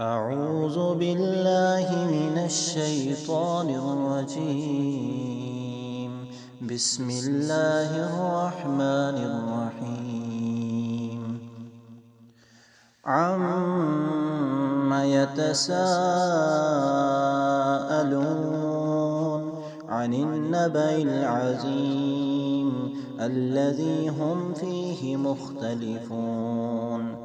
أعوذ بالله من الشيطان الرجيم. بسم الله الرحمن الرحيم. عم يتساءلون عن النبأ العظيم الذي هم فيه مختلفون.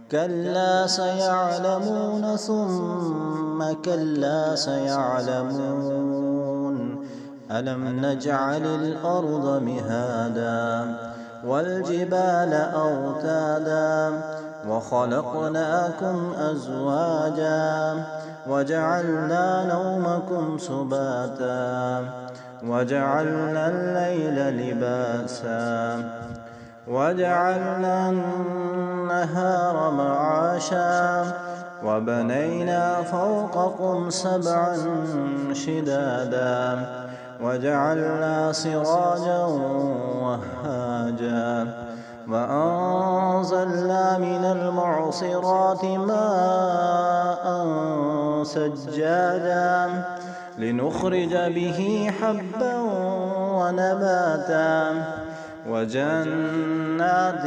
كلا سيعلمون ثم كلا سيعلمون. ألم نجعل الأرض مهادا والجبال أوتادا وخلقناكم أزواجا وجعلنا نومكم سباتا وجعلنا الليل لباسا وجعلنا النهار معاشا وبنينا فوقكم سبعا شدادا وجعلنا سراجا وهاجا وأنزلنا من المعصرات ماء سجاجا لنخرج به حبا ونباتا وجنات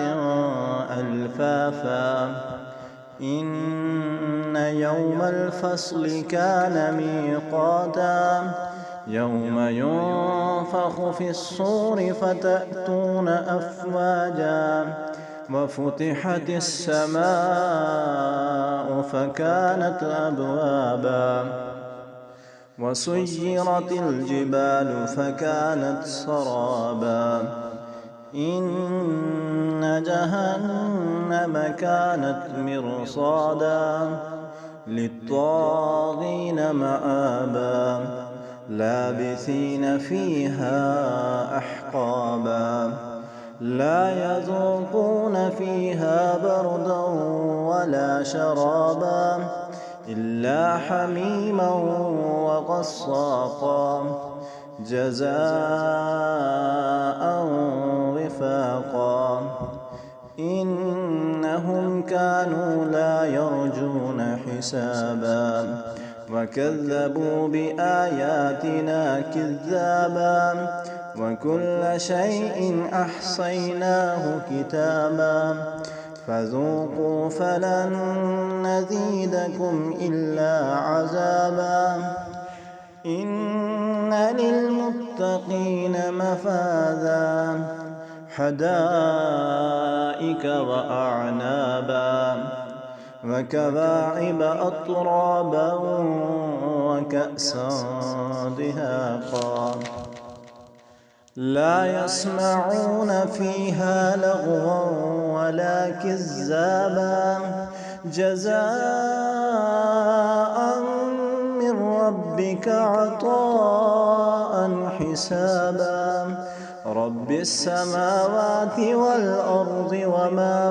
ألفافا. إن يوم الفصل كان ميقاتا يوم ينفخ في الصور فتأتون أفواجا وفتحت السماء فكانت أبوابا وسيرت الجبال فكانت سرابا. إن جهنم كانت مرصادا للطاغين مآبا لابثين فيها أحقابا لا يذوقون فيها بردا ولا شرابا إلا حميما وغساقا جزاء وفاقا. إنهم كانوا لا يرجون حسابا وكذبوا بآياتنا كذابا وكل شيء أحصيناه كتابا فذوقوا فلن نزيدكم إلا عذابا. إن للمتقين مفازا حدائق وأعنابا وكواعب أترابا وكأسا دهاقا لا يسمعون فيها لغوا ولا كذابا جزاء من ربك عطاء حسابا. رب السماوات والأرض وما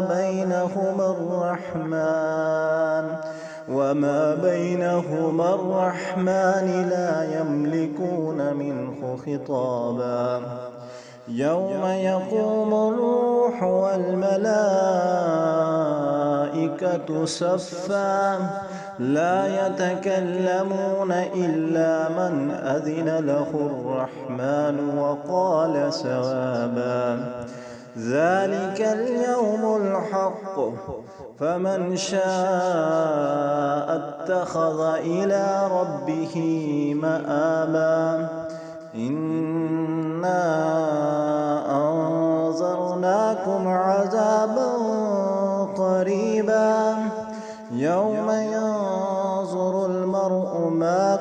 بينهما الرحمن لا يملكون منه خطابا. يوم يقوم الروح والملائكة صفا لا يتكلمون إلا من أذن له الرحمن وقال صوابا. ذلك اليوم الحق فمن شاء اتخذ إلى ربه مآبا. إنا أنذرناكم عذابا قريبا يوم ينظر المرء ما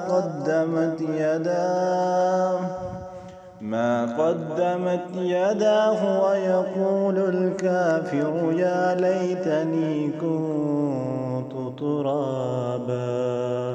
قدمت يداه ويقول الكافر يا ليتني كنت ترابا.